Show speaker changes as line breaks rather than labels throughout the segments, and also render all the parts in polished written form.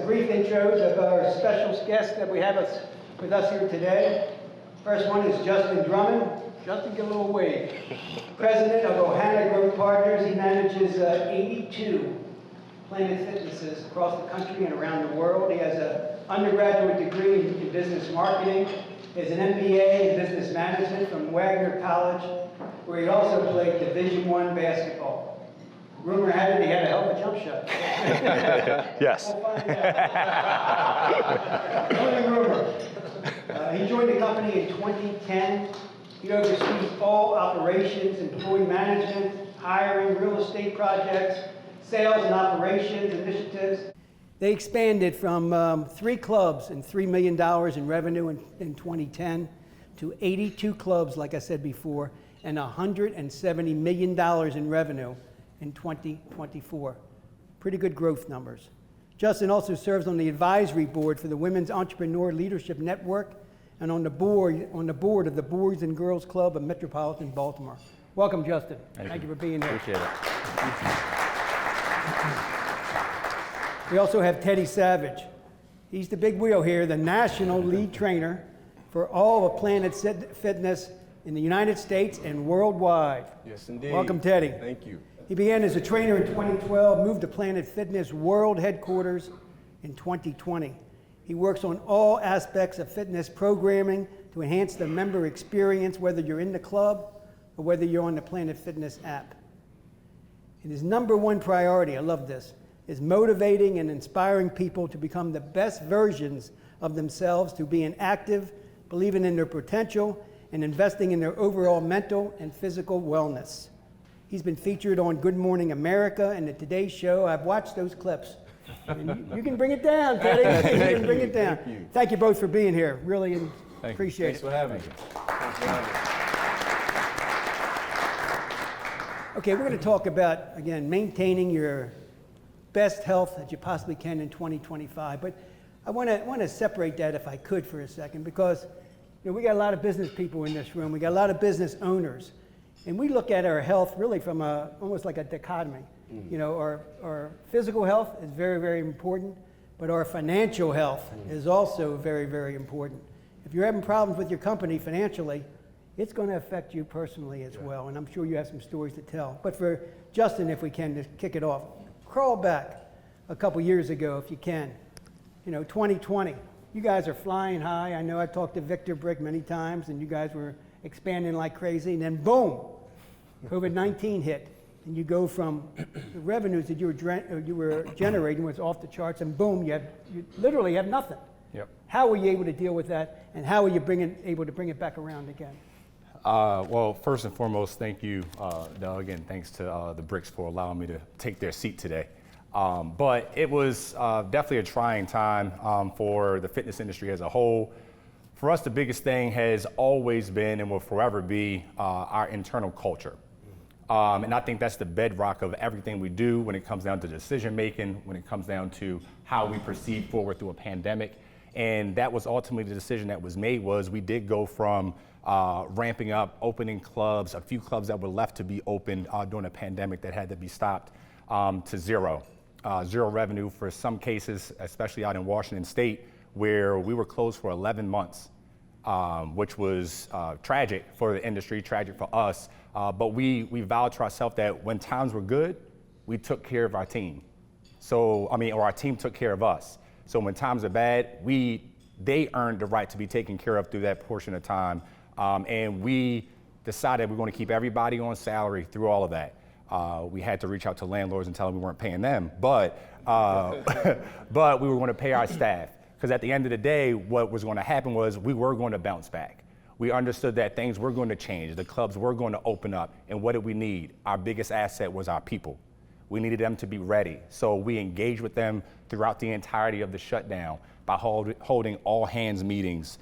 some brief intros of our special guests that we have with us here today. First one is Justin Drummond. Justin, give a little wave. President of Ohana Growth Partners. He manages 82 Planet Fitnesses across the country and around the world. He has an undergraduate degree in business marketing. He has an MBA in business management from Wagner College, where he also played Division I basketball. Rumor had it he had a hell of a jump shot.
Yes.
We'll find out. Only rumor. He joined the company in 2010. He oversees all operations, employee management, hiring, real estate projects, sales and operations initiatives. They expanded from 3 clubs and $3 million in revenue in 2010 to 82 clubs, like I said before, and $170 million in revenue in 2024. Pretty good growth numbers. Justin also serves on the advisory board for the Women's Entrepreneur Leadership Network and on the board of the Boys and Girls Club of Metropolitan Baltimore. Welcome, Justin. Thank you for being here.
Appreciate it.
We also have Teddy Savage. He's the big wheel here, the national lead trainer for all of Planet Fitness in the United States and worldwide.
Yes, indeed.
Welcome, Teddy.
Thank you.
He began as a trainer in 2012, moved to Planet Fitness World Headquarters in 2020. He works on all aspects of fitness programming to enhance the member experience, whether you're in the club or whether you're on the Planet Fitness app. And his number one priority, I love this, is motivating and inspiring people to become the best versions of themselves through being active, believing in their potential, and investing in their overall mental and physical wellness. He's been featured on Good Morning America and the Today Show. I've watched those clips. And you can bring it down, Teddy. You can bring it down. Thank you both for being here. Really appreciate it.
Thanks for having me.
Okay, we're going to talk about, again, maintaining your best health that you possibly can in 2025. But I want to separate that, if I could, for a second, because we got a lot of business people in this room. We got a lot of business owners. And we look at our health really from almost like a dichotomy. Our physical health is very, very important, but our financial health is also very, very important. If you're having problems with your company financially, it's going to affect you personally as well. And I'm sure you have some stories to tell. But for Justin, if we can, to kick it off, crawl back a couple years ago, if you can. 2020, you guys are flying high. I know I talked to Victor Brick many times, and you guys were expanding like crazy. And then boom, COVID-19 hit. And you go from the revenues that you were generating was off the charts, and boom, you literally have nothing.
Yep.
How were you able to deal with that, and how were you able to bring it back around again?
Well, first and foremost, thank you, Doug, and thanks to the Bricks for allowing me to take their seat today. But it was definitely a trying time for the fitness industry as a whole. For us, the biggest thing has always been and will forever be our internal culture. And I think that's the bedrock of everything we do when it comes down to decision making, when it comes down to how we proceed forward through a pandemic. And that was ultimately the decision that was made. Was we did go from ramping up, opening clubs, a few clubs that were left to be opened during a pandemic that had to be stopped, to zero revenue for some cases, especially out in Washington State, where we were closed for 11 months, which was tragic for the industry, tragic for us. But we vowed to ourselves that when times were good, we took care of our team. Or our team took care of us. So when times are bad, they earned the right to be taken care of through that portion of time. And we decided we're going to keep everybody on salary through all of that. We had to reach out to landlords and tell them we weren't paying them, but we were going to pay our staff. Because at the end of the day, what was going to happen was we were going to bounce back. We understood that things were going to change. The clubs were going to open up. And what did we need? Our biggest asset was our people. We needed them to be ready. So we engaged with them throughout the entirety of the shutdown by holding all hands meetings,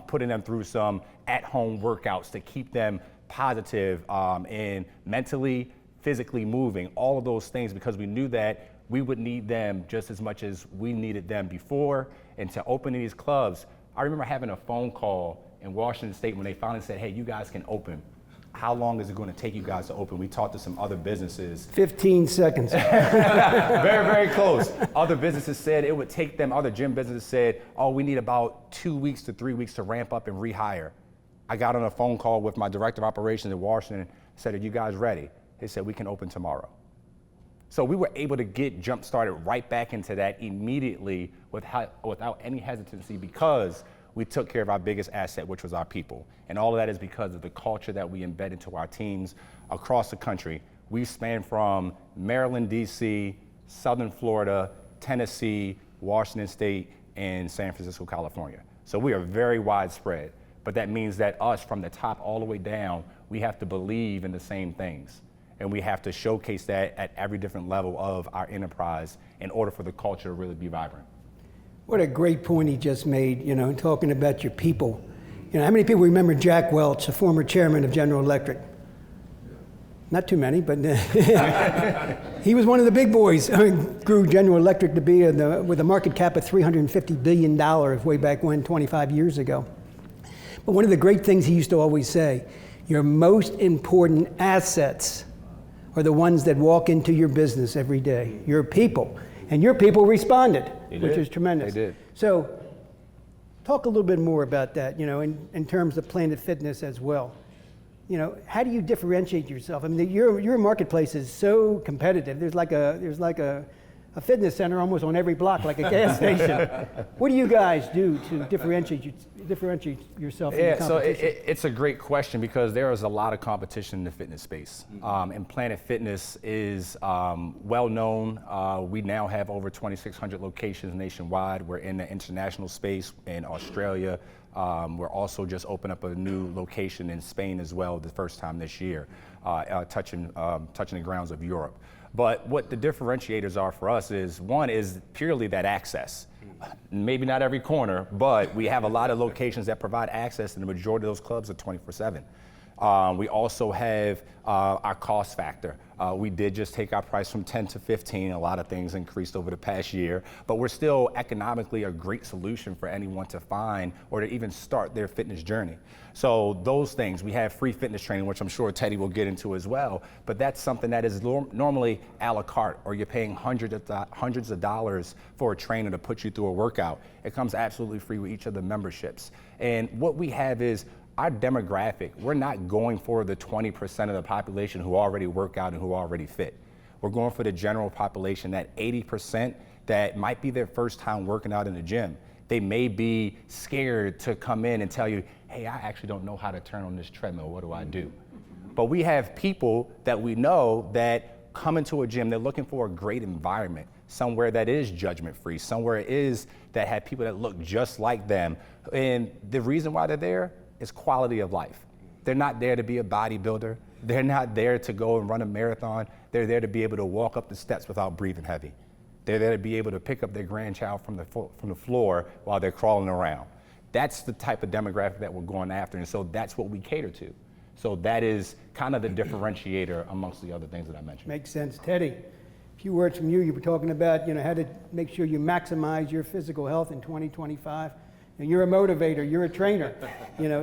putting them through some at-home workouts to keep them positive and mentally, physically moving, all of those things, because we knew that we would need them just as much as we needed them before. And to open these clubs, I remember having a phone call in Washington State when they finally said, hey, you guys can open. how long is it going to take you guys to open? We talked to some other businesses.
15 seconds.
Very, very close. Other businesses said it would take them, other gym businesses said, oh, we need about 2 weeks to 3 weeks to ramp up and rehire. I got on a phone call with my director of operations in Washington, said, are you guys ready? They said, we can open tomorrow. So we were able to get jump started right back into that immediately without any hesitancy, because we took care of our biggest asset, which was our people. And all of that is because of the culture that we embed into our teams across the country. We span from Maryland, DC, Southern Florida, Tennessee, Washington State, and San Francisco, California. So we are very widespread, but that means that us, from the top all the way down, we have to believe in the same things. And we have to showcase that at every different level of our enterprise in order for the culture to really be vibrant.
What a great point he just made, talking about your people. How many people remember Jack Welch, the former chairman of General Electric? Not too many, but he was one of the big boys. Grew General Electric to be with a market cap of $350 billion way back when, 25 years ago. But one of the great things he used to always say, your most important assets are the ones that walk into your business every day, your people. And your people responded, which is tremendous.
They did.
So talk a little bit more about that, in terms of Planet Fitness as well. How do you differentiate yourself? I mean, your marketplace is so competitive. There's like a fitness center almost on every block, like a gas station. What do you guys do to differentiate yourself from the competition?
So it's a great question, because there is a lot of competition in the fitness space. And Planet Fitness is well known. We now have over 2,600 locations nationwide. We're in the international space in Australia. We're also just opened up a new location in Spain as well, the first time this year, touching the grounds of Europe. But what the differentiators are for us is, one is purely that access. Maybe not every corner, but we have a lot of locations that provide access, and the majority of those clubs are 24/7. We also have our cost factor. We did just take our price from 10 to 15. A lot of things increased over the past year, but we're still economically a great solution for anyone to find or to even start their fitness journey. So those things, we have free fitness training, which I'm sure Teddy will get into as well, but that's something that is normally a la carte, or you're paying hundreds of dollars for a trainer to put you through a workout. It comes absolutely free with each of the memberships. And what we have is our demographic. We're not going for the 20% of the population who already work out and who already fit. We're going for the general population, that 80% that might be their first time working out in the gym. They may be scared to come in and tell you, hey, I actually don't know how to turn on this treadmill. What do I do? But we have people that we know that come into a gym, they're looking for a great environment, somewhere that is judgment-free, somewhere that have people that look just like them. And the reason why they're there is quality of life. They're not there to be a bodybuilder. They're not there to go and run a marathon. They're there to be able to walk up the steps without breathing heavy. They're there to be able to pick up their grandchild from the floor while they're crawling around. That's the type of demographic that we're going after, and so that's what we cater to. So that is kind of the differentiator amongst the other things that I mentioned.
Makes sense. Teddy, a few words from you. You were talking about how to make sure you maximize your physical health in 2025. And you're a motivator, you're a trainer.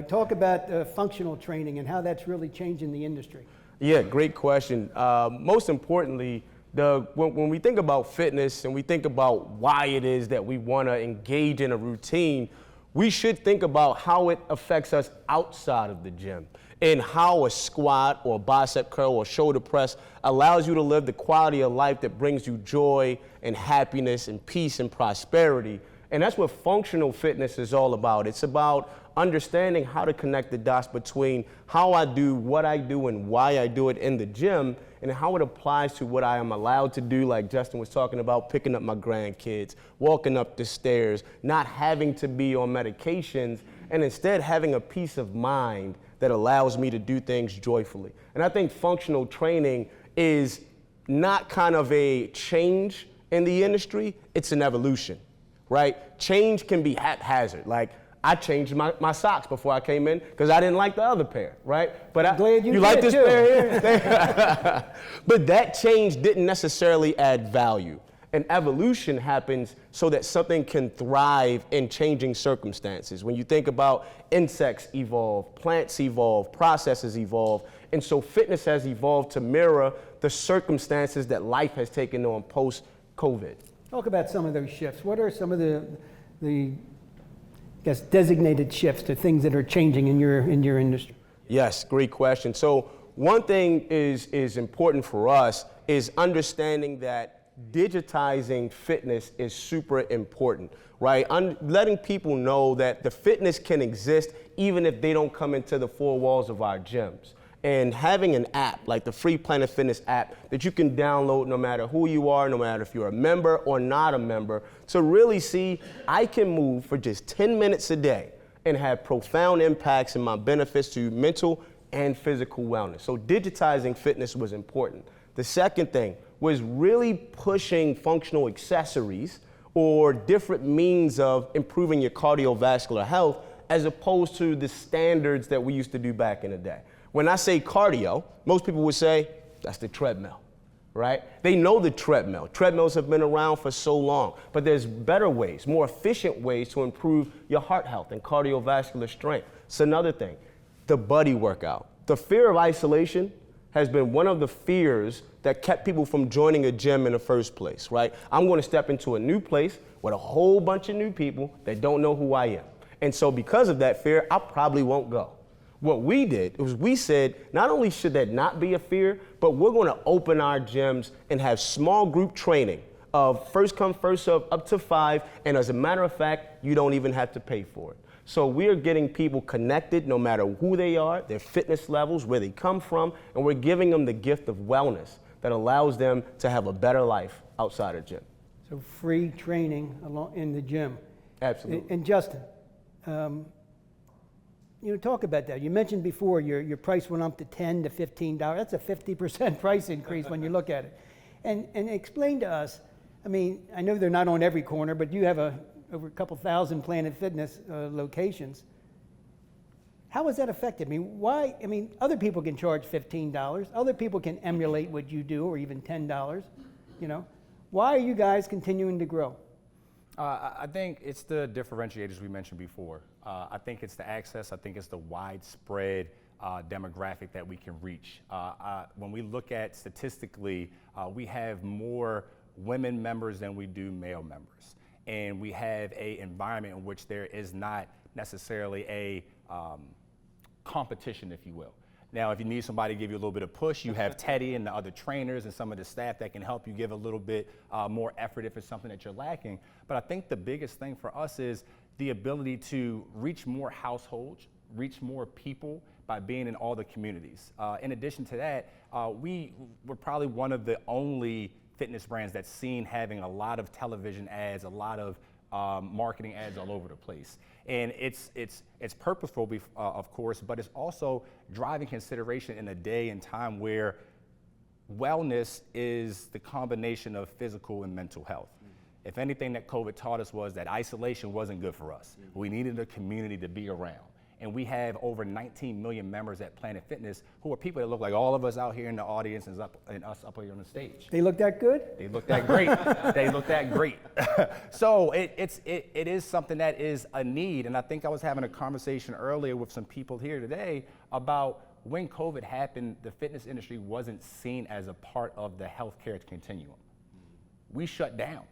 Talk about functional training and how that's really changing the industry.
Yeah, great question. Most importantly, when we think about fitness and we think about why it is that we want to engage in a routine, we should think about how it affects us outside of the gym, and how a squat or a bicep curl or shoulder press allows you to live the quality of life that brings you joy and happiness and peace and prosperity. And that's what functional fitness is all about. It's about understanding how to connect the dots between how I do what I do and why I do it in the gym, and how it applies to what I am allowed to do, like Justin was talking about, picking up my grandkids, walking up the stairs, not having to be on medications, and instead having a peace of mind that allows me to do things joyfully. And I think functional training is not kind of a change in the industry, it's an evolution, right? Change can be haphazard. Like, I changed my socks before I came in because I didn't like the other pair, right? But
I'm glad you
like
did
this
too.
pair here? But that change didn't necessarily add value. And evolution happens so that something can thrive in changing circumstances. When you think about insects evolve, plants evolve, processes evolve, and so fitness has evolved to mirror the circumstances that life has taken on post-COVID.
Talk about some of those shifts. What are some of the I guess, designated shifts to things that are changing in your industry?
Yes, great question. So one thing is important for us is understanding that digitizing fitness is super important, right? Letting people know that the fitness can exist even if they don't come into the four walls of our gyms. And having an app like the free Planet Fitness app that you can download no matter who you are, no matter if you're a member or not a member, to really see I can move for just 10 minutes a day and have profound impacts in my benefits to mental and physical wellness. So digitizing fitness was important. The second thing was really pushing functional accessories or different means of improving your cardiovascular health as opposed to the standards that we used to do back in the day. When I say cardio, most people would say, that's the treadmill, right? They know the treadmill. Treadmills have been around for so long, but there's better ways, more efficient ways to improve your heart health and cardiovascular strength. It's another thing, the buddy workout. The fear of isolation has been one of the fears that kept people from joining a gym in the first place, right? I'm going to step into a new place with a whole bunch of new people that don't know who I am. And so because of that fear, I probably won't go. What we did was we said, not only should that not be a fear, but we're going to open our gyms and have small group training of first come, first serve, up to 5. And as a matter of fact, you don't even have to pay for it. So we're getting people connected no matter who they are, their fitness levels, where they come from, and we're giving them the gift of wellness that allows them to have a better life outside of gym.
So free training in the gym.
Absolutely.
And Justin, talk about that. You mentioned before your price went up to $10 to $15. That's a 50% price increase when you look at it. And explain to us, I mean, I know they're not on every corner, but you have over a couple thousand Planet Fitness locations. How has that affected me? Why? I mean, other people can charge $15. Other people can emulate what you do, or even $10. Why are you guys continuing to grow?
I think it's the differentiators we mentioned before. I think it's the access. I think it's the widespread demographic that we can reach. When we look at statistically, we have more women members than we do male members. And we have an environment in which there is not necessarily a competition, if you will. Now, if you need somebody to give you a little bit of push, you have Teddy and the other trainers and some of the staff that can help you give a little bit more effort if it's something that you're lacking. But I think the biggest thing for us is the ability to reach more households, reach more people by being in all the communities. In addition to that, we're probably one of the only fitness brands that's seen having a lot of television ads, a lot of marketing ads all over the place. And it's purposeful, of course, but it's also driving consideration in a day and time where wellness is the combination of physical and mental health. If anything that COVID taught us was that isolation wasn't good for us. We needed a community to be around. And we have over 19 million members at Planet Fitness who are people that look like all of us out here in the audience and us up here on the stage.
They look that good?
They look that great. They look that great. So it is something that is a need. And I think I was having a conversation earlier with some people here today about when COVID happened, the fitness industry wasn't seen as a part of the healthcare continuum. We shut down.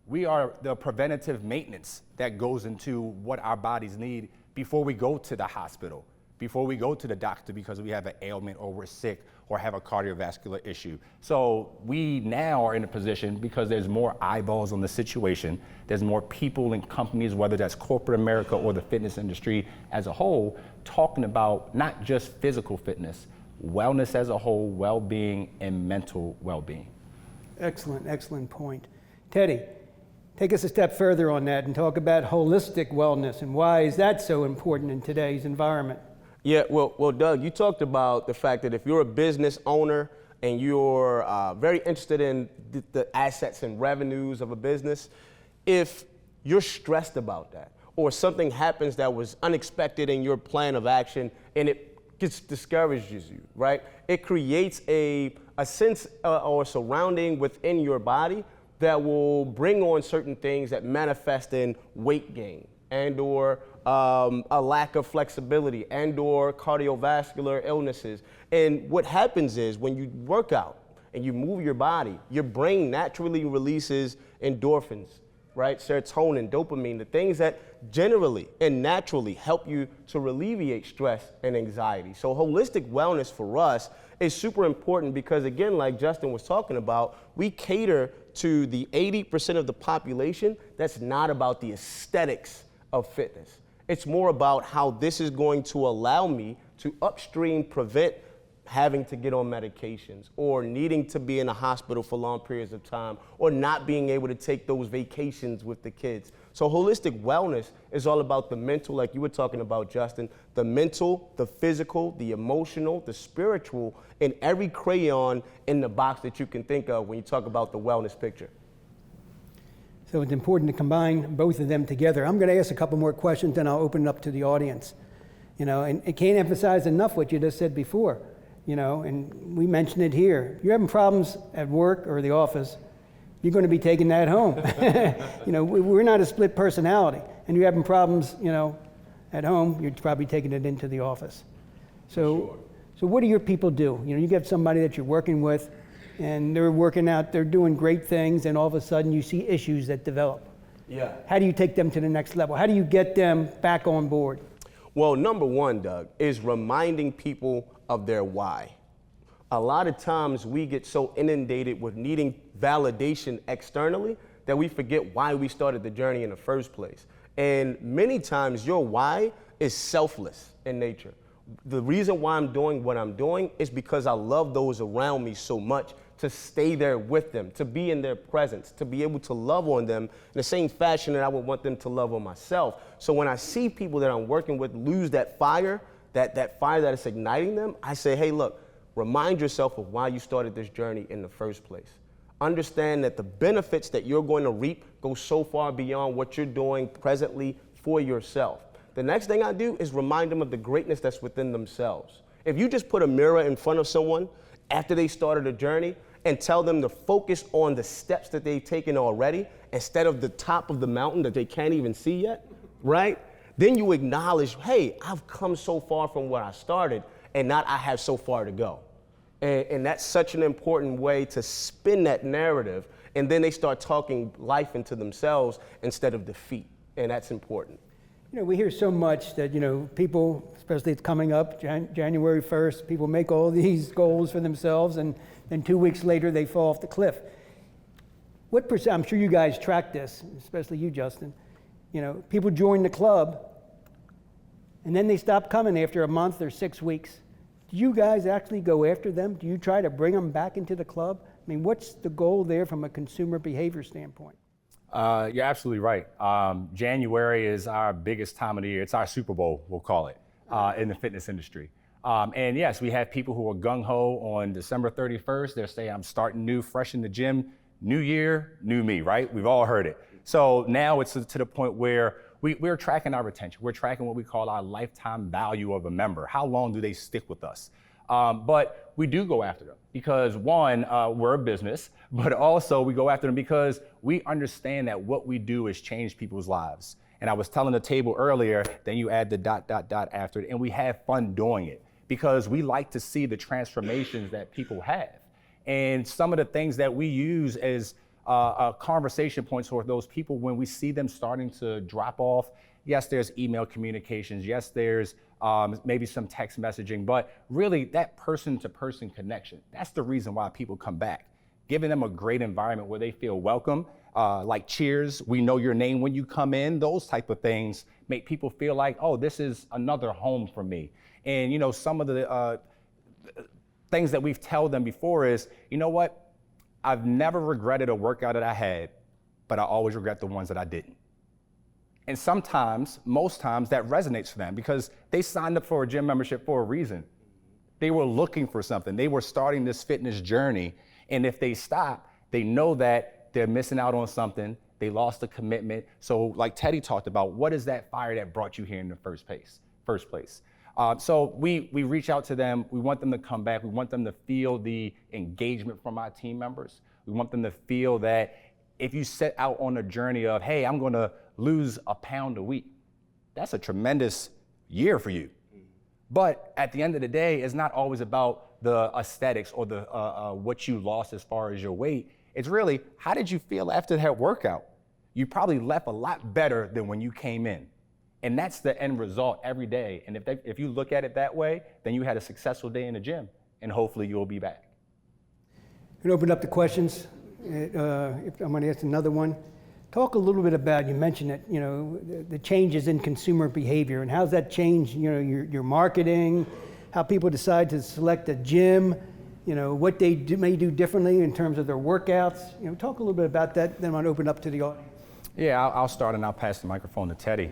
We are the preventative maintenance that goes into what our bodies need before we go to the hospital, before we go to the doctor because we have an ailment or we're sick or have a cardiovascular issue. So we now are in a position, because there's more eyeballs on the situation, there's more people and companies, whether that's corporate America or the fitness industry as a whole, talking about not just physical fitness, wellness as a whole, well-being and mental well-being.
Excellent, excellent point. Teddy, take us a step further on that and talk about holistic wellness and why is that so important in today's environment?
Yeah, well, Doug, you talked about the fact that if you're a business owner and you're very interested in the assets and revenues of a business, if you're stressed about that or something happens that was unexpected in your plan of action and it discourages you, right? It creates a sense or surrounding within your body that will bring on certain things that manifest in weight gain and or a lack of flexibility and or cardiovascular illnesses. And what happens is when you work out and you move your body, your brain naturally releases endorphins, right? Serotonin, dopamine, the things that generally and naturally help you to alleviate stress and anxiety. So holistic wellness for us is super important because, again, like Justin was talking about, we cater to the 80% of the population that's not about the aesthetics of fitness. It's more about how this is going to allow me to upstream prevent having to get on medications or needing to be in a hospital for long periods of time or not being able to take those vacations with the kids. So holistic wellness is all about the mental, like you were talking about, Justin, the mental, the physical, the emotional, the spiritual, and every crayon in the box that you can think of when you talk about the wellness picture.
So it's important to combine both of them together. I'm going to ask a couple more questions, then I'll open it up to the audience. You know, and I can't emphasize enough what you just said before. You know, and we mentioned it here. If you're having problems at work or the office, you're going to be taking that home. You know, we're not a split personality, and you're having problems, you know, at home, you're probably taking it into the office. So what do your people do? You know, you get somebody that you're working with, and they're working out, they're doing great things, and all of a sudden you see issues that develop.
Yeah.
How do you take them to the next level? How do you get them back on board?
Well, number one, Doug, is reminding people of their why. A lot of times we get so inundated with needing validation externally that we forget why we started the journey in the first place. And many times your why is selfless in nature. The reason why I'm doing what I'm doing is because I love those around me so much to stay there with them, to be in their presence, to be able to love on them in the same fashion that I would want them to love on myself. So when I see people that I'm working with lose that fire, that fire that is igniting them, I say, hey, look, remind yourself of why you started this journey in the first place. Understand that the benefits that you're going to reap go so far beyond what you're doing presently for yourself. The next thing I do is remind them of the greatness that's within themselves. If you just put a mirror in front of someone after they started a journey and tell them to focus on the steps that they've taken already instead of the top of the mountain that they can't even see yet, right? Then you acknowledge, hey, I've come so far from where I started and not I have so far to go. And that's such an important way to spin that narrative. And then they start talking life into themselves instead of defeat. And that's important.
You know, we hear so much that, you know, people, especially it's coming up, January 1st, people make all these goals for themselves, and then 2 weeks later they fall off the cliff. What percent, I'm sure you guys track this, especially you, Justin, you know, people join the club, and then they stop coming after a month or 6 weeks. Do you guys actually go after them? Do you try to bring them back into the club? I mean, what's the goal there from a consumer behavior standpoint?
You're absolutely right. January is our biggest time of the year. It's our Super Bowl, we'll call it, in the fitness industry. And yes, we have people who are gung-ho on December 31st. They're saying, I'm starting new, fresh in the gym, new year, new me, right? We've all heard it. So now it's to the point where we're tracking our retention. We're tracking what we call our lifetime value of a member. How long do they stick with us? But we do go after them because one, we're a business, but also we go after them because we understand that what we do is change people's lives. And I was telling the table earlier, then you add the ... after it, and we have fun doing it because we like to see the transformations that people have. And some of the things that we use as conversation points for those people when we see them starting to drop off. Yes, there's email communications. Yes, there's maybe some text messaging, but really that person-to-person connection, that's the reason why people come back. Giving them a great environment where they feel welcome, like cheers, we know your name when you come in, those type of things make people feel like, oh, this is another home for me. And you know, some of the things that we've told them before is, you know what? I've never regretted a workout that I had, but I always regret the ones that I didn't. And sometimes, most times, that resonates for them because they signed up for a gym membership for a reason. They were looking for something. They were starting this fitness journey. And if they stop, they know that they're missing out on something. They lost a commitment. So like Teddy talked about, what is that fire that brought you here in the first place? So we reach out to them. We want them to come back. We want them to feel the engagement from our team members. We want them to feel that if you set out on a journey of, hey, I'm going to lose a pound a week, that's a tremendous year for you. But at the end of the day, it's not always about the aesthetics or the what you lost as far as your weight. It's really, how did you feel after that workout? You probably left a lot better than when you came in. And that's the end result every day. And if you look at it that way, then you had a successful day in the gym, and hopefully you'll be back.
We can open up the questions. If I'm going to ask another one. Talk a little bit about, you mentioned it, the changes in consumer behavior, and how's that changed, your marketing, how people decide to select a gym, what they may do differently in terms of their workouts. Talk a little bit about that, then I want to open up to the audience.
Yeah, I'll start and I'll pass the microphone to Teddy.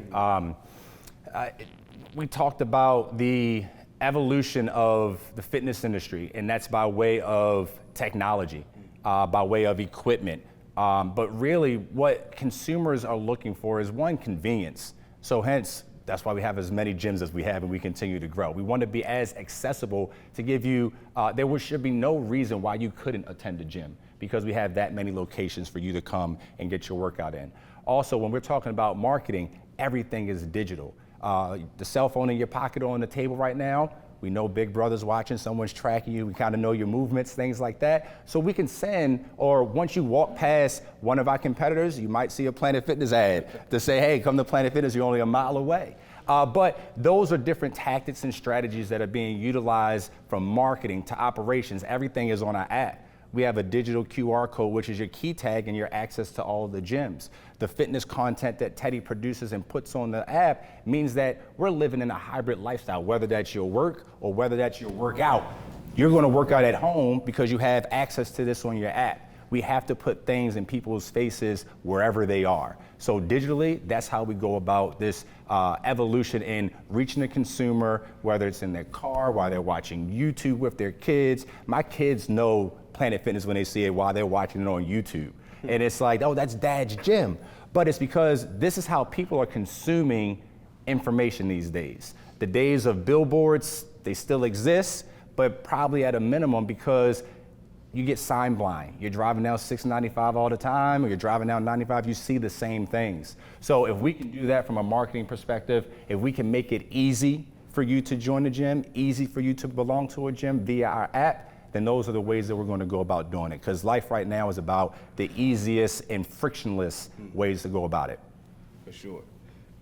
We talked about the evolution of the fitness industry, and that's by way of technology, by way of equipment. But really what consumers are looking for is, one, convenience. So hence, that's why we have as many gyms as we have, and we continue to grow. We want to be as accessible to give you, should be no reason why you couldn't attend a gym, because we have that many locations for you to come and get your workout in. Also, when we're talking about marketing, everything is digital. The cell phone in your pocket or on the table right now, we know Big Brother's watching, someone's tracking you, we kind of know your movements, things like that. So we can send, or once you walk past one of our competitors, you might see a Planet Fitness ad to say, hey, come to Planet Fitness, you're only a mile away. But those are different tactics and strategies that are being utilized, from marketing to operations. Everything is on our app. We have a digital QR code, which is your key tag and your access to all of the gyms. The fitness content that Teddy produces and puts on the app means that we're living in a hybrid lifestyle, whether that's your work or whether that's your workout. You're going to work out at home because you have access to this on your app. We have to put things in people's faces wherever they are. So digitally, that's how we go about this evolution in reaching the consumer, whether it's in their car, while they're watching YouTube with their kids. My kids know Planet Fitness when they see it while they're watching it on YouTube. And it's like, oh, that's Dad's gym. But it's because this is how people are consuming information these days. The days of billboards, they still exist, but probably at a minimum, because you get sign blind. You're driving down 695 all the time, or you're driving down 95, you see the same things. So if we can do that from a marketing perspective, if we can make it easy for you to join the gym, easy for you to belong to a gym via our app, then those are the ways that we're going to go about doing it. Because life right now is about the easiest and frictionless ways to go about it.
For sure.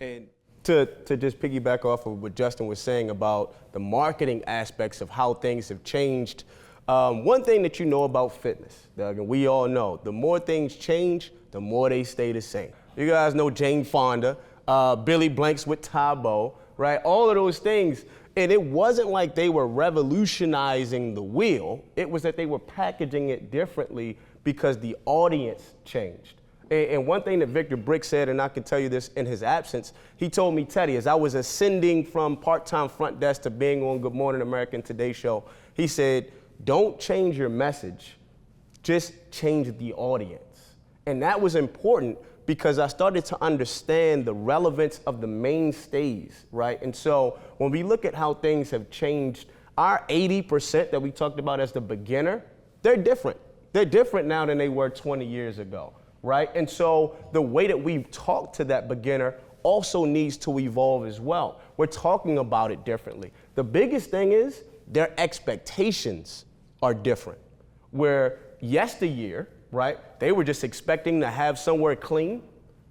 And to just piggyback off of what Justin was saying about the marketing aspects of how things have changed, one thing that you know about fitness, Doug, and we all know, the more things change, the more they stay the same. You guys know Jane Fonda, Billy Blanks with Tybo, right? All of those things. And it wasn't like they were revolutionizing the wheel. It was that they were packaging it differently because the audience changed. And one thing that Victor Brick said, and I can tell you this in his absence, he told me, Teddy, as I was ascending from part-time front desk to being on Good Morning America and Today Show, he said, don't change your message, just change the audience. And that was important because I started to understand the relevance of the mainstays, right? And so when we look at how things have changed, our 80% that we talked about as the beginner, they're different. They're different now than they were 20 years ago, right? And so the way that we talk to that beginner also needs to evolve as well. We're talking about it differently. The biggest thing is their expectations are different. Where yesteryear, right, they were just expecting to have somewhere clean,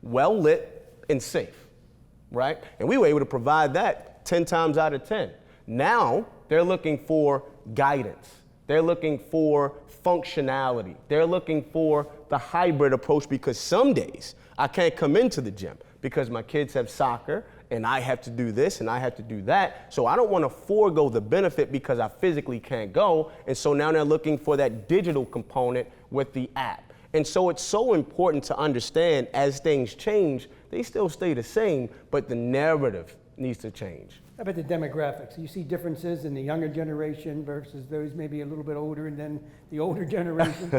well lit, and safe, right? And we were able to provide that 10 times out of 10. Now they're looking for guidance. They're looking for functionality. They're looking for the hybrid approach, because some days I can't come into the gym because my kids have soccer and I have to do this and I have to do that. So I don't want to forego the benefit because I physically can't go. And so now they're looking for that digital component with the app. And so it's so important to understand, as things change, they still stay the same, but the narrative needs to change.
How about the demographics? You see differences in the younger generation versus those maybe a little bit older, and then the older generation?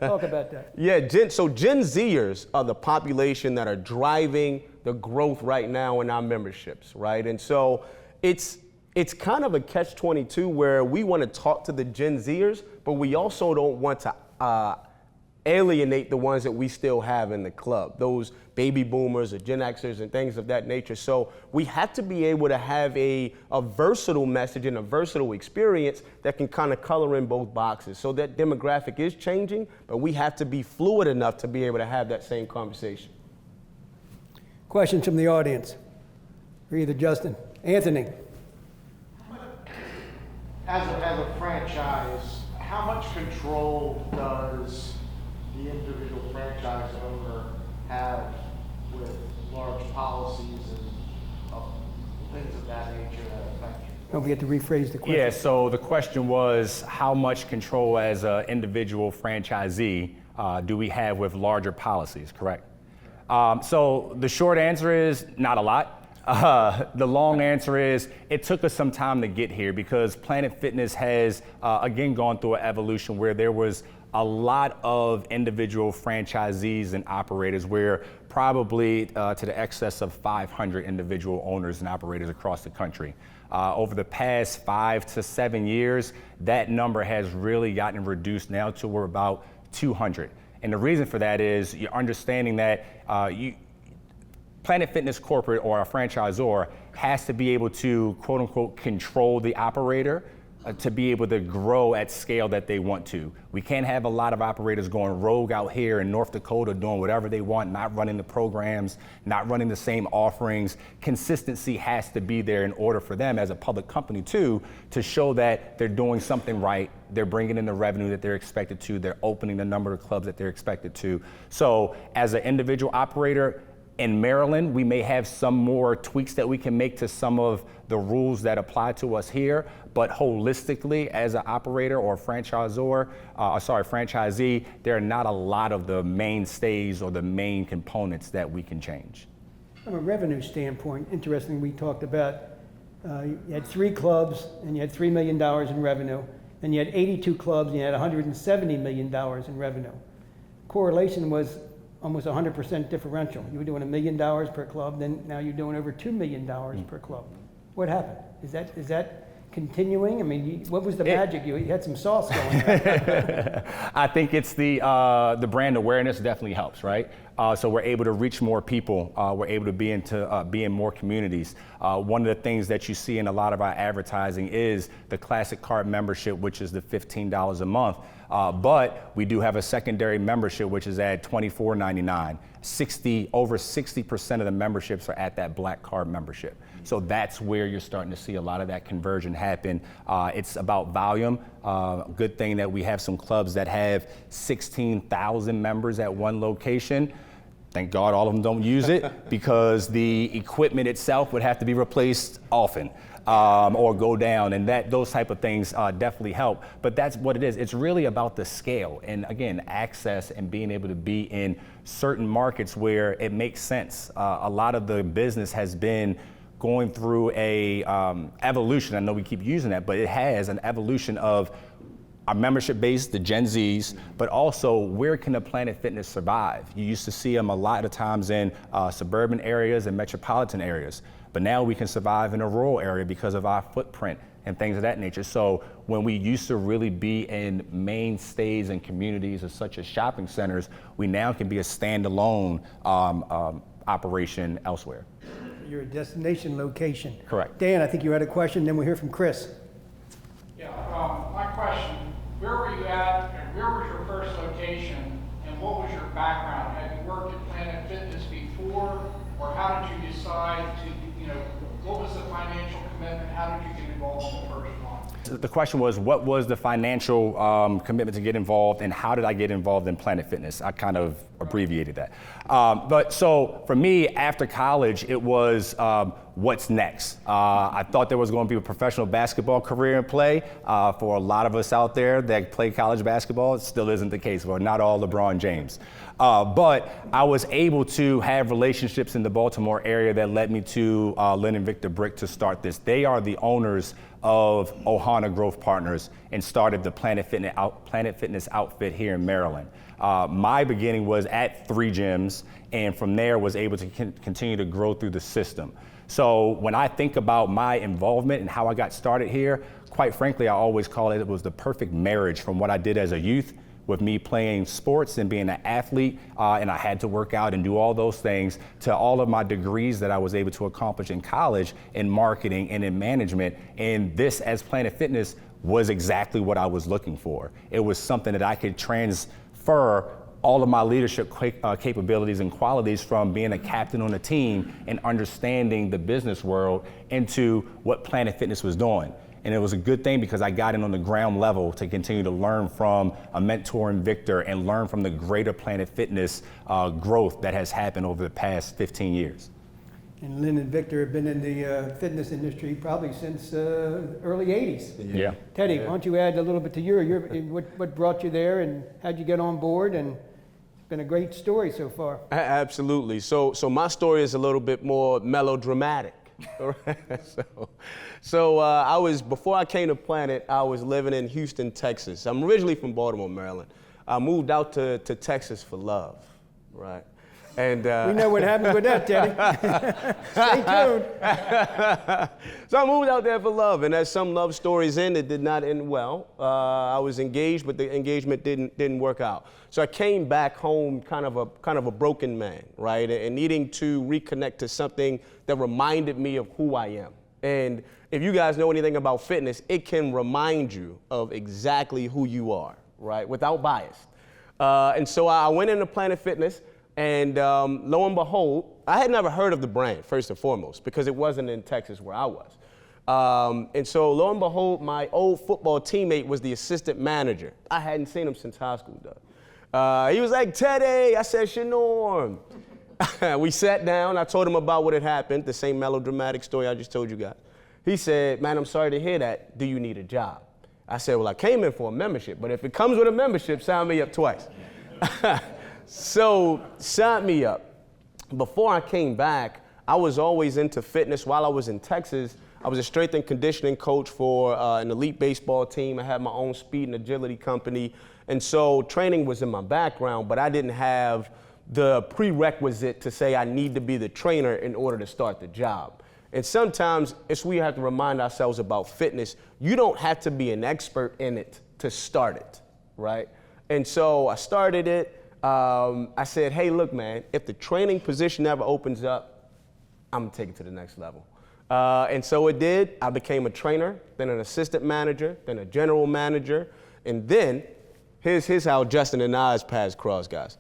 Talk about that.
Yeah, so Gen Zers are the population that are driving the growth right now in our memberships, right? And so it's kind of a catch-22 where we want to talk to the Gen Zers, but we also don't want to alienate the ones that we still have in the club, those baby boomers or Gen Xers and things of that nature. So we have to be able to have a versatile message and a versatile experience that can kind of color in both boxes. So that demographic is changing, but we have to be fluid enough to be able to have that same conversation.
Questions from the audience for either Justin. Anthony.
As a franchise, how much control does the individual franchise owner have with large policies and things of that nature that affect you?
Don't forget to rephrase the question.
Yeah, so the question was how much control as an individual franchisee do we have with larger policies, correct? So the short answer is not a lot. The long answer is it took us some time to get here because Planet Fitness has, again, gone through an evolution where there was a lot of individual franchisees and operators where probably to the excess of 500 individual owners and operators across the country. Over the past 5 to 7 years, that number has really gotten reduced now to we're about 200. And the reason for that is you're understanding that Planet Fitness corporate or a franchisor has to be able to, quote unquote, control the operator to be able to grow at scale that they want to. We can't have a lot of operators going rogue out here in North Dakota doing whatever they want, not running the programs, not running the same offerings. Consistency has to be there in order for them as a public company too, to show that they're doing something right, they're bringing in the revenue that they're expected to, they're opening the number of clubs that they're expected to. So as an individual operator, in Maryland, we may have some more tweaks that we can make to some of the rules that apply to us here, but holistically, as an operator or franchisee, there are not a lot of the mainstays or the main components that we can change.
From a revenue standpoint, interesting, we talked about you had 3 clubs and you had $3 million in revenue, and you had 82 clubs and you had $170 million in revenue. Correlation was almost 100% differential. You were doing $1 million per club, then now you're doing over $2 million per club. What happened? Is that continuing? I mean, what was the magic? You had some sauce going on.
I think it's the brand awareness definitely helps, right? So we're able to reach more people. We're able to be in more communities. One of the things that you see in a lot of our advertising is the Classic Card membership, which is the $15 a month. But we do have a secondary membership, which is at $24.99. Over 60% of the memberships are at that Black Card membership. So that's where you're starting to see a lot of that conversion happen. It's about volume. Good thing that we have some clubs that have 16,000 members at one location. Thank God all of them don't use it because the equipment itself would have to be replaced often. Or go down, and those type of things definitely help. But that's what it is. It's really about the scale, and again, access and being able to be in certain markets where it makes sense. A lot of the business has been going through a evolution. I know we keep using that, but it has an evolution of our membership base, the Gen Zs, but also where can a Planet Fitness survive? You used to see them a lot of times in suburban areas and metropolitan areas. But now we can survive in a rural area because of our footprint and things of that nature. So when we used to really be in mainstays and communities of such as shopping centers, we now can be a standalone operation elsewhere.
You're a destination location.
Correct.
Dan, I think you had a question, then we'll hear from Chris.
Yeah, my question, where were you at, and where was your first location, and what was your background? Had you worked at Planet Fitness before, or how did you decide to, what was the financial commitment? How did you get involved in the first one?
The question was, what was the financial commitment to get involved, and how did I get involved in Planet Fitness? I kind of abbreviated that. But so for me, after college, it was what's next. I thought there was going to be a professional basketball career in play. For a lot of us out there that play college basketball, it still isn't the case. We're not all LeBron James. But I was able to have relationships in the Baltimore area that led me to Lynn and Victor Brick to start this. They are the owners of Ohana Growth Partners and started the Planet Fitness outfit here in Maryland. My beginning was at 3 gyms, and from there was able to continue to grow through the system. So when I think about my involvement and how I got started here, quite frankly, I always call it was the perfect marriage from what I did as a youth with me playing sports and being an athlete, and I had to work out and do all those things, to all of my degrees that I was able to accomplish in college in marketing and in management. And this, as Planet Fitness, was exactly what I was looking for. It was something that I could transfer all of my leadership capabilities and qualities from being a captain on a team and understanding the business world into what Planet Fitness was doing. And it was a good thing because I got in on the ground level to continue to learn from a mentor in Victor and learn from the greater Planet Fitness growth that has happened over the past 15 years.
And Lynn and Victor have been in the fitness industry probably since early 80s.
Yeah.
Teddy, why don't you add a little bit to what brought you there and how'd you get on board? And it's been a great story so far.
Absolutely. So my story is a little bit more melodramatic. So I was, before I came to Planet, I was living in Houston, Texas. I'm originally from Baltimore, Maryland. I moved out to Texas for love, right? And
we know what happened with that, Teddy. Stay tuned.
So I moved out there for love, and as some love stories end, it did not end well. I was engaged, but the engagement didn't work out. So I came back home kind of a broken man, right, and needing to reconnect to something that reminded me of who I am. And if you guys know anything about fitness, it can remind you of exactly who you are, right, without bias. And so I went into Planet Fitness. And lo and behold, I had never heard of the brand, first and foremost, because it wasn't in Texas where I was. And so lo and behold, my old football teammate was the assistant manager. I hadn't seen him since high school, Doug. He was like, Teddy, I said, Shanorm. We sat down, I told him about what had happened, the same melodramatic story I just told you guys. He said, man, I'm sorry to hear that. Do you need a job? I said, well, I came in for a membership, but if it comes with a membership, sign me up twice. So sign me up. Before I came back, I was always into fitness. While I was in Texas, I was a strength and conditioning coach for an elite baseball team. I had my own speed and agility company. And so training was in my background, but I didn't have the prerequisite to say I need to be the trainer in order to start the job. And sometimes we have to remind ourselves about fitness. You don't have to be an expert in it to start it, right? And so I started it. I said, hey, look, man, if the training position ever opens up, I'm going to take it to the next level. And so it did. I became a trainer, then an assistant manager, then a general manager. And then, here's how Justin and I's paths crossed, guys.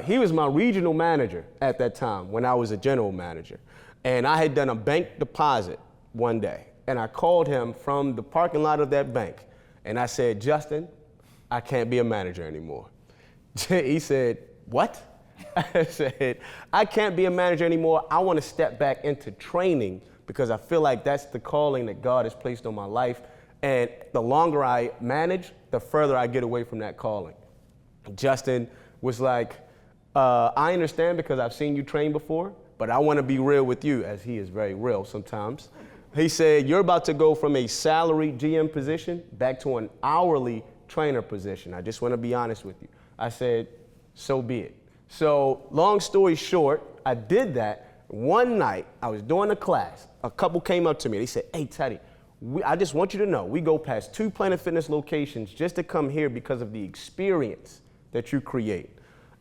He was my regional manager at that time when I was a general manager. And I had done a bank deposit one day. And I called him from the parking lot of that bank. And I said, Justin, I can't be a manager anymore. He said, what? I said, I can't be a manager anymore. I want to step back into training because I feel like that's the calling that God has placed on my life. And the longer I manage, the further I get away from that calling. Justin was like, I understand because I've seen you train before, but I want to be real with you, as he is very real sometimes. He said, you're about to go from a salaried GM position back to an hourly trainer position. I just want to be honest with you. I said, so be it. So long story short, I did that. One night, I was doing a class. A couple came up to me. They said, hey, Teddy, I just want you to know, we go past 2 Planet Fitness locations just to come here because of the experience that you create.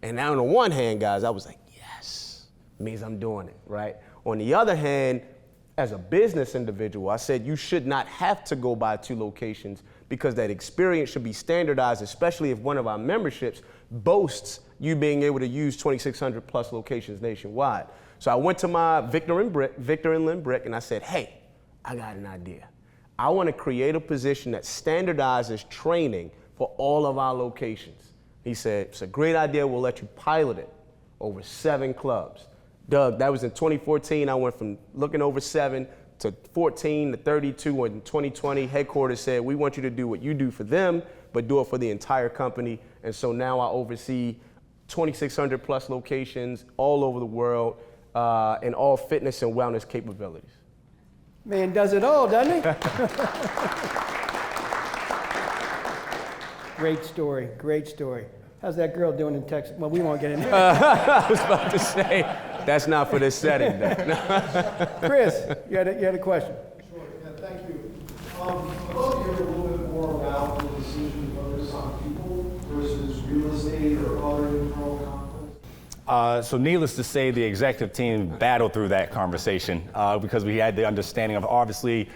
And now on the one hand, guys, I was like, yes, means I'm doing it, right? On the other hand, as a business individual, I said you should not have to go by 2 locations because that experience should be standardized, especially if one of our memberships boasts you being able to use 2,600 plus locations nationwide. So I went to my Victor and Lynn Brick, and I said, hey, I got an idea. I want to create a position that standardizes training for all of our locations. He said, it's a great idea. We'll let you pilot it over 7 clubs. Doug, that was in 2014. I went from looking over 7 to 14 to 32 in 2020. Headquarters said, we want you to do what you do for them, but do it for the entire company. And so now I oversee 2,600 plus locations all over the world and all fitness and wellness capabilities.
Man does it all, doesn't he? Great story, great story. How's that girl doing in Texas? Well, we won't get into that.
I was about to say, that's not for this setting.
Chris, you had a question.
Sure, yeah, thank you. I'd love to hear a little bit more about the decision to focus on people versus diversity or other internal conflicts?
So needless to say, the executive team battled through that conversation because we had the understanding of obviously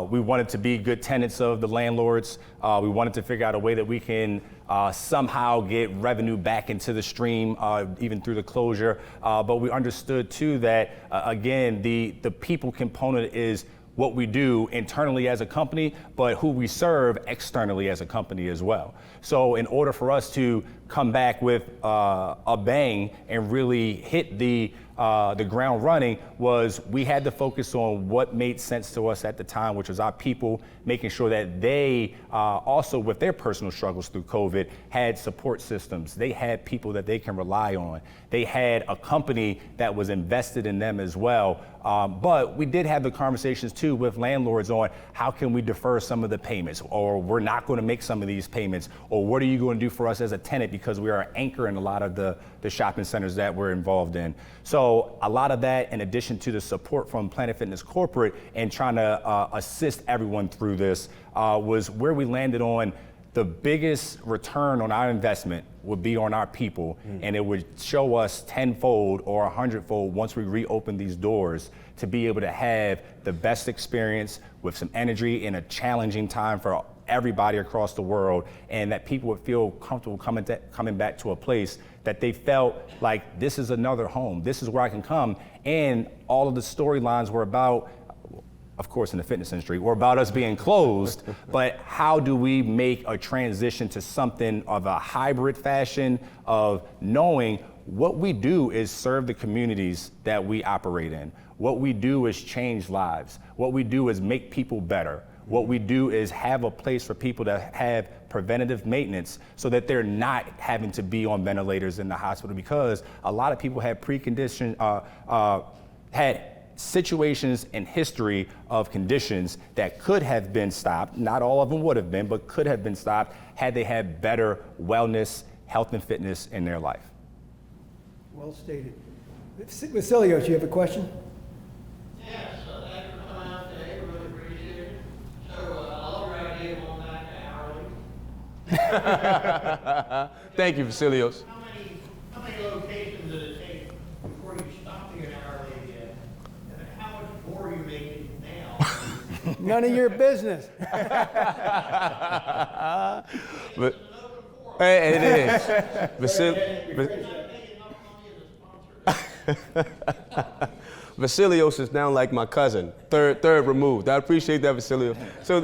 we wanted to be good tenants of the landlords. We wanted to figure out a way that we can somehow get revenue back into the stream, even through the closure. But we understood too that, again, the people component is what we do internally as a company, but who we serve externally as a company as well. So in order for us to come back with a bang and really hit the ground running, was we had to focus on what made sense to us at the time, which was our people, making sure that they also with their personal struggles through COVID had support systems. They had people that they can rely on. They had a company that was invested in them as well. But we did have the conversations too with landlords on how can we defer some of the payments, or we're not going to make some of these payments, or what are you going to do for us as a tenant, because we are an anchor in a lot of the shopping centers that we're involved in. So a lot of that, in addition to the support from Planet Fitness Corporate and trying to assist everyone through this, was where we landed on the biggest return on our investment would be on our people, and it would show us tenfold or 100-fold once we reopen these doors to be able to have the best experience with some energy in a challenging time for everybody across the world, and that people would feel comfortable coming back to a place that they felt like this is another home, this is where I can come. And all of the storylines were about, of course in the fitness industry, were about us being closed, but how do we make a transition to something of a hybrid fashion of knowing what we do is serve the communities that we operate in. What we do is change lives. What we do is make people better. What we do is have a place for people to have preventative maintenance so that they're not having to be on ventilators in the hospital, because a lot of people had had situations in history of conditions that could have been stopped. Not all of them would have been, but could have been stopped had they had better wellness, health and fitness in their life.
Well stated. Vasilios, you have a question?
Yes, thanks for coming out today, really appreciate it. So, I love your idea of going back to hourly.
Thank you, Vasilios.
How many locations does it take before you stop being hourly again? And how much more are you making now?
None of your business.
But, hey, it is. Vasilios is now like my cousin, third removed. I appreciate that, Vasilios.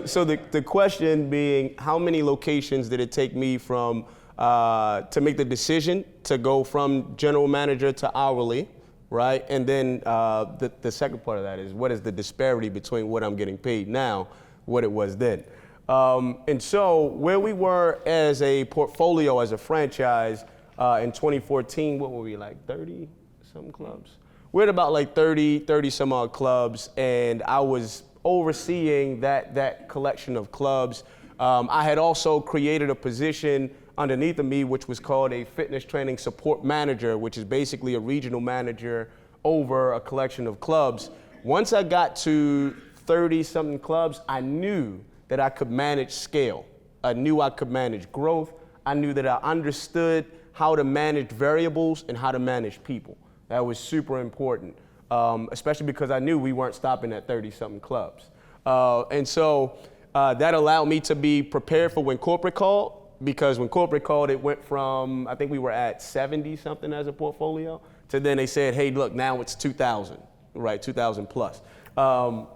So the question being, how many locations did it take me from to make the decision to go from general manager to hourly, right? And then the second part of that is, what is the disparity between what I'm getting paid now, what it was then? And so where we were as a portfolio, as a franchise in 2014, what were we, like 30 some clubs? We're at about like 30 some odd clubs, and I was overseeing that collection of clubs. I had also created a position underneath of me, which was called a fitness training support manager, which is basically a regional manager over a collection of clubs. Once I got to 30 something clubs, I knew that I could manage scale. I knew I could manage growth. I knew that I understood how to manage variables and how to manage people. That was super important, especially because I knew we weren't stopping at 30-something clubs. And so that allowed me to be prepared for when corporate called, because when corporate called, it went from, I think we were at 70-something as a portfolio, to then they said, hey, look, now it's 2,000, right, 2,000 plus. Now,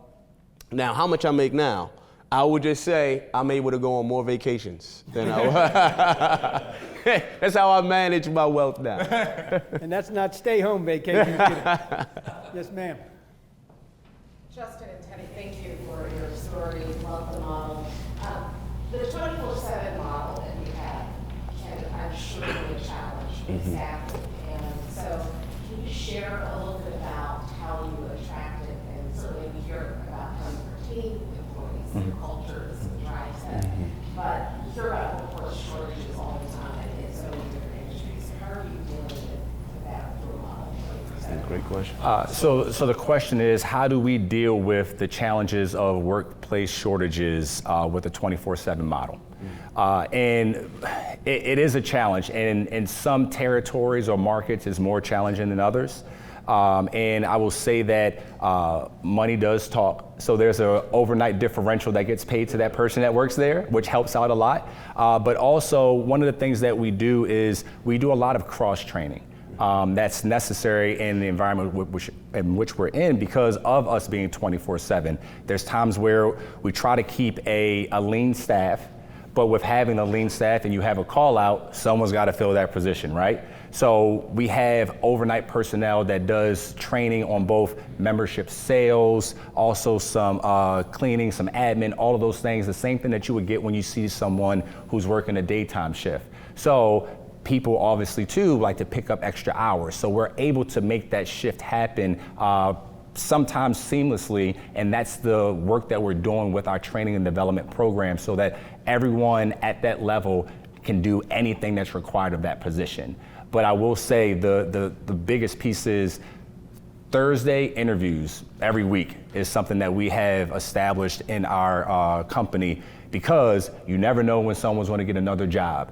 how much I make now? I would just say I'm able to go on more vacations than I was. That's how I manage my wealth now.
And that's not stay-home vacation either. Yes, ma'am.
Justin and Teddy, thank you for your story. Love the model. The 24/7 model that we have can, I'm sure, be a challenge with staffing. And so, can you share a little bit about how you attracted, and certainly we hear about coming for team employees, and cultures, and drives that. But you hear about workforce shortages all the time in so many different industries. How are you dealing with that through a model?
Great question.
So the question is, how do we deal with the challenges of workplace shortages with the 24/7 model? And it is a challenge, and in some territories or markets is more challenging than others. And I will say that money does talk. So there's an overnight differential that gets paid to that person that works there, which helps out a lot. But also, one of the things that we do is we do a lot of cross training. That's necessary in the environment in which we're in because of us being 24/7. There's times where we try to keep a lean staff, but with having a lean staff and you have a call out, someone's got to fill that position, right? So we have overnight personnel that does training on both membership sales, also some cleaning, some admin, all of those things, the same thing that you would get when you see someone who's working a daytime shift. So people obviously too like to pick up extra hours. So we're able to make that shift happen sometimes seamlessly, and that's the work that we're doing with our training and development program so that everyone at that level can do anything that's required of that position. But I will say the biggest piece is Thursday interviews every week is something that we have established in our company because you never know when someone's going to get another job.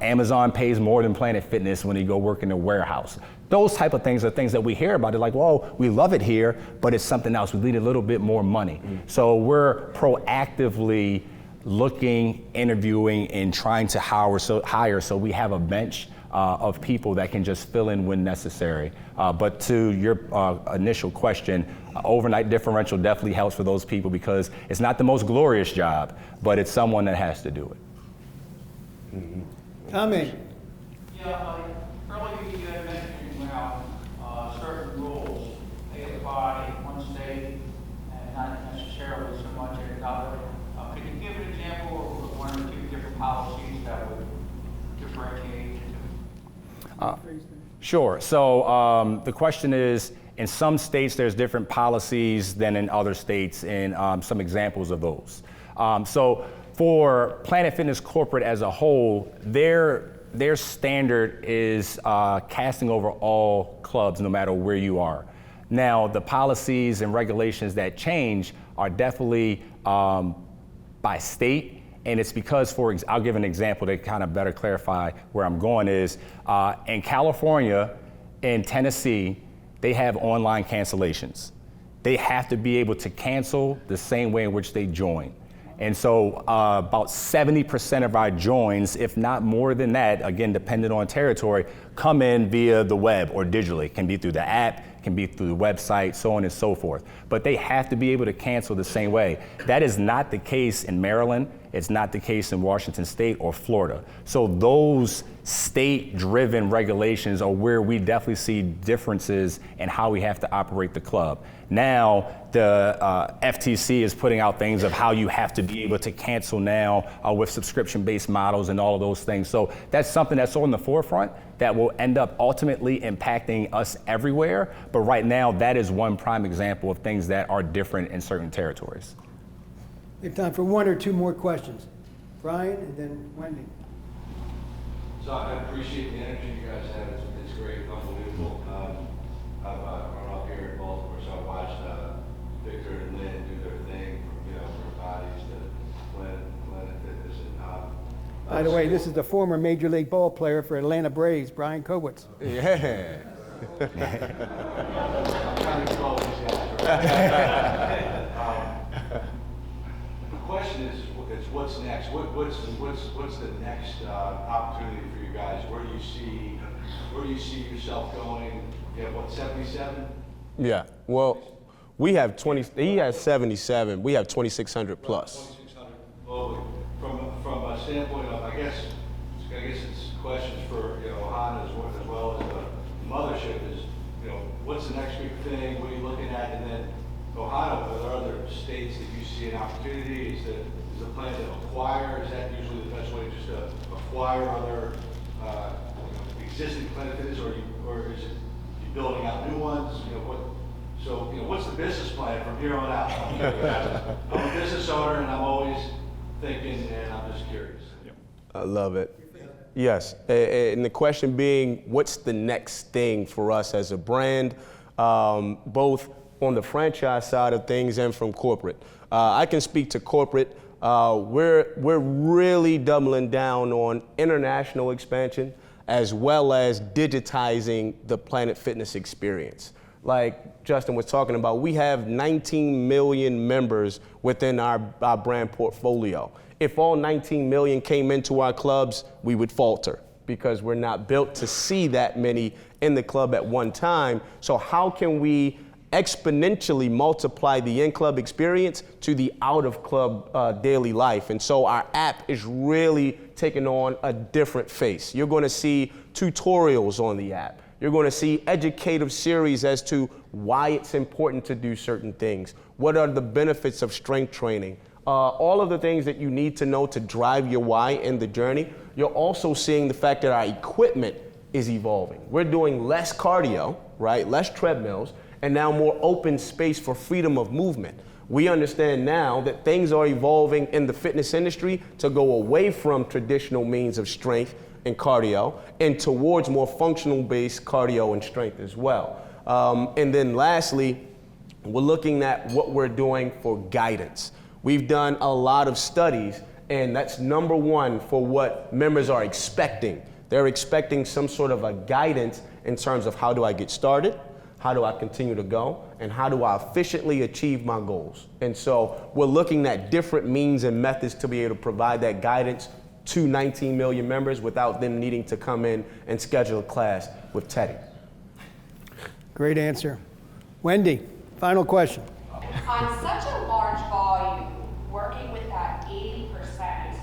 Amazon pays more than Planet Fitness when you go work in a warehouse. Those type of things are things that we hear about. They're like, well, we love it here, but it's something else. We need a little bit more money. So we're proactively looking, interviewing, and trying to hire so we have a bench of people that can just fill in when necessary. But to your initial question, overnight differential definitely helps for those people because it's not the most glorious job, but it's someone that has to do it.
Tommy.
Yeah, earlier you had mentioned certain rules they apply in one state and not necessarily so much in another. Could you give an example of one or two different policies that would differentiate?
Sure. So the question is, in some states there's different policies than in other states, and some examples of those. So for Planet Fitness Corporate as a whole, their standard is casting over all clubs, no matter where you are. Now, the policies and regulations that change are definitely by state. And it's because, I'll give an example to kind of better clarify where I'm going is, in California and Tennessee, they have online cancellations. They have to be able to cancel the same way in which they join. And so about 70% of our joins, if not more than that, again, depending on territory, come in via the web or digitally. It can be through the app, can be through the website, so on and so forth. But they have to be able to cancel the same way. That is not the case in Maryland. It's not the case in Washington State or Florida. So those state-driven regulations are where we definitely see differences in how we have to operate the club. Now, the FTC is putting out things of how you have to be able to cancel now with subscription-based models and all of those things. So that's something that's on the forefront that will end up ultimately impacting us everywhere. But right now, that is one prime example of things that are different in certain territories.
We have time for one or two more questions. Brian and then Wendy.
So I appreciate the energy you guys have. It's great, unbelievable. I've grown up here in Baltimore, so I watched Victor and Lynn do their thing, from bodies to Planet Fitness. And,
By the way, this is the former Major League ball player for Atlanta Braves, Brian Kowitz.
Yeah.
I'm trying to call these guys. The question is what's next? What's the next opportunity for you guys? Where do you see yourself going? You have 77?
Yeah. Well, we have 20. He has 77. We have 2,600 plus.
2,600 globally. From a standpoint of, I guess it's questions for Han as well as the mothership is, what's the next big thing? What are you looking at? And then Ohio, are there other states that you see an opportunity? Is the plan to acquire? Is that usually the best way, just to acquire other existing Planet Fitness, or is it you building out new ones? What's the business plan from here on out? I'm a business owner, and I'm always thinking, and I'm just curious.
I love it. Yes, and the question being, what's the next thing for us as a brand, both on the franchise side of things and from corporate? I can speak to corporate. We're really doubling down on international expansion as well as digitizing the Planet Fitness experience. Like Justin was talking about, we have 19 million members within our brand portfolio. If all 19 million came into our clubs, we would falter because we're not built to see that many in the club at one time. So how can we exponentially multiply the in-club experience to the out-of-club daily life? And so our app is really taking on a different face. You're going to see tutorials on the app. You're going to see educative series as to why it's important to do certain things. What are the benefits of strength training? All of the things that you need to know to drive your why in the journey. You're also seeing the fact that our equipment is evolving. We're doing less cardio, right? Less treadmills, and now more open space for freedom of movement. We understand now that things are evolving in the fitness industry to go away from traditional means of strength and cardio and towards more functional based cardio and strength as well. And then lastly, we're looking at what we're doing for guidance. We've done a lot of studies, and that's number one for what members are expecting. They're expecting some sort of a guidance in terms of how do I get started, how do I continue to go, and how do I efficiently achieve my goals. And so we're looking at different means and methods to be able to provide that guidance to 19 million members without them needing to come in and schedule a class with Teddy.
Great answer. Wendy, final question.
On such a large volume, working with that 80%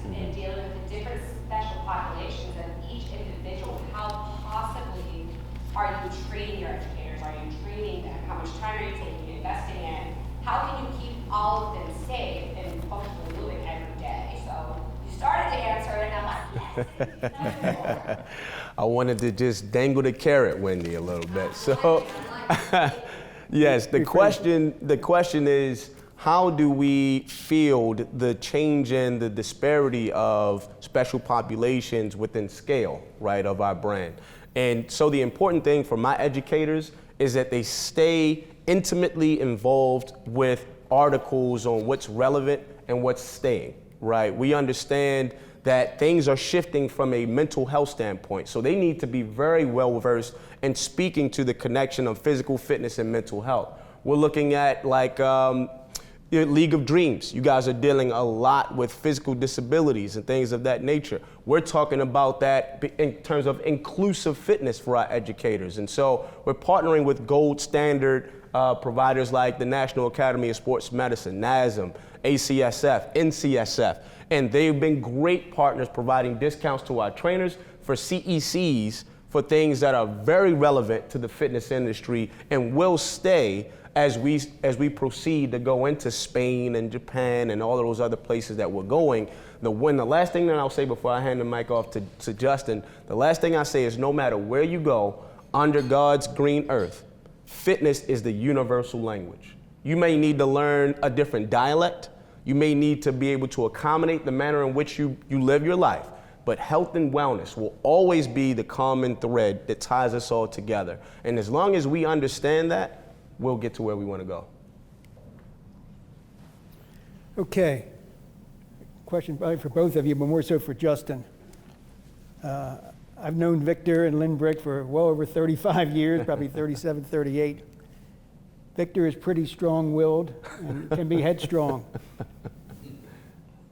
and dealing with the different special populations of each individual, how possibly are you training your educators? Are you training them? How much time are you taking, investing in? How can you keep all of them safe and functionally moving every day? So you started to answer it, and I'm like, yes.
I wanted to just dangle the carrot, Wendy, a little bit. So, yes, the question is, how do we field the change in the disparity of special populations within scale, right, of our brand? And so the important thing for my educators is that they stay intimately involved with articles on what's relevant and what's staying, right? We understand that things are shifting from a mental health standpoint. So they need to be very well versed in speaking to the connection of physical fitness and mental health. We're looking at like League of Dreams. You guys are dealing a lot with physical disabilities and things of that nature. We're talking about that in terms of inclusive fitness for our educators. And so we're partnering with gold standard providers like the National Academy of Sports Medicine, NASM, ACSF, NCSF. And they've been great partners providing discounts to our trainers for CECs for things that are very relevant to the fitness industry and will stay as we proceed to go into Spain and Japan and all of those other places that we're going. The last thing that I'll say before I hand the mic off to Justin, the last thing I say is no matter where you go under God's green earth, fitness is the universal language. You may need to learn a different dialect. You may need to be able to accommodate the manner in which you live your life. But health and wellness will always be the common thread that ties us all together. And as long as we understand that, we'll get to where we want to go.
Okay. Question probably for both of you, but more so for Justin. I've known Victor and Lynn Brick for well over 35 years, probably 37, 38. Victor is pretty strong-willed and can be headstrong.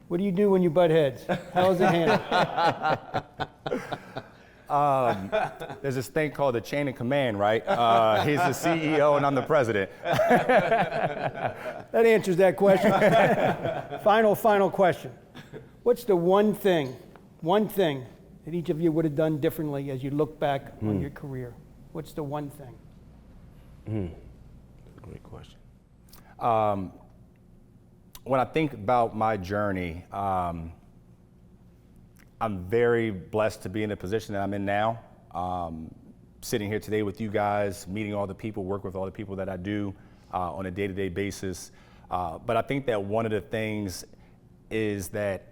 What do you do when you butt heads? How is it handled?
There's this thing called the chain of command, right? He's the CEO and I'm the president.
That answers that question. Final question. What's the one thing that each of you would have done differently as you look back on your career? What's the one thing?
Great question.
When I think about my journey, I'm very blessed to be in the position that I'm in now. Sitting here today with you guys, meeting all the people, work with all the people that I do on a day-to-day basis. But I think that one of the things is that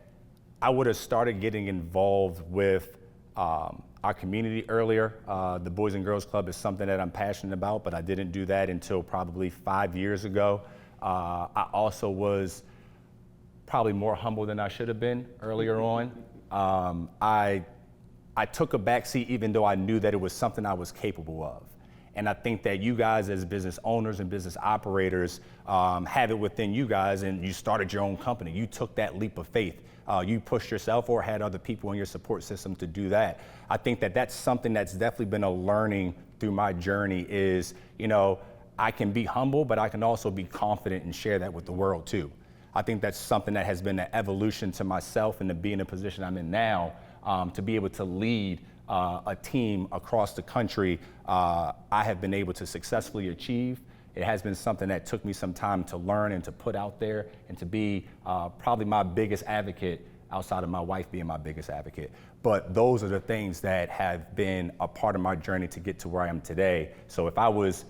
I would have started getting involved with our community earlier. The Boys and Girls Club is something that I'm passionate about, but I didn't do that until probably 5 years ago. I also was probably more humble than I should have been earlier on. I took a backseat even though I knew that it was something I was capable of. And I think that you guys as business owners and business operators have it within you guys, and you started your own company. You took that leap of faith. You pushed yourself or had other people in your support system to do that. I think that that's something that's definitely been a learning through my journey is, I can be humble, but I can also be confident and share that with the world too. I think that's something that has been an evolution to myself and to be in the position I'm in now, to be able to lead a team across the country. I have been able to successfully achieve. It has been something that took me some time to learn and to put out there and to be probably my biggest advocate outside of my wife being my biggest advocate. But those are the things that have been a part of my journey to get to where I am today. So if I was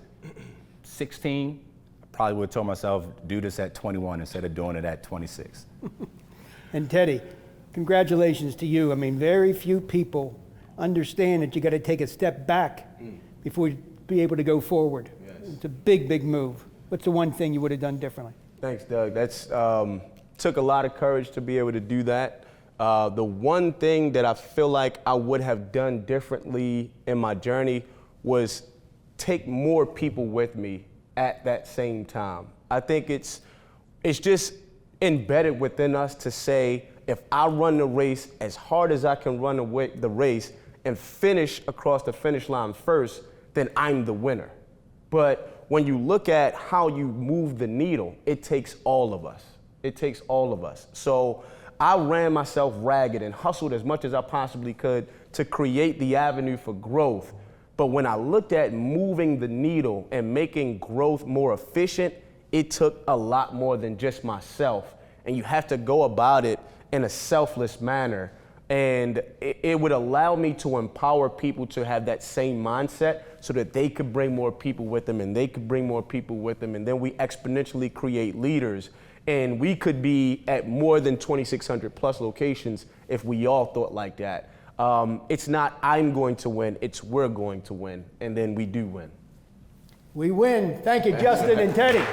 16, I probably would have told myself, do this at 21 instead of doing it at 26.
And Teddy, congratulations to you. I mean, very few people understand that you got to take a step back before you be able to go forward. Yes. It's a big, big move. What's the one thing you would have done differently?
Thanks, Doug. That's took a lot of courage to be able to do that. The one thing that I feel like I would have done differently in my journey was take more people with me at that same time. I think it's just embedded within us to say, if I run the race as hard as I can run the race and finish across the finish line first, then I'm the winner. But when you look at how you move the needle, it takes all of us. It takes all of us. So I ran myself ragged and hustled as much as I possibly could to create the avenue for growth. But when I looked at moving the needle and making growth more efficient, it took a lot more than just myself. And you have to go about it in a selfless manner. And it would allow me to empower people to have that same mindset so that they could bring more people with them and they could bring more people with them. And then we exponentially create leaders. And we could be at more than 2,600 plus locations if we all thought like that. It's not I'm going to win, it's we're going to win. And then we do win.
We win. Thank you, Justin and Teddy.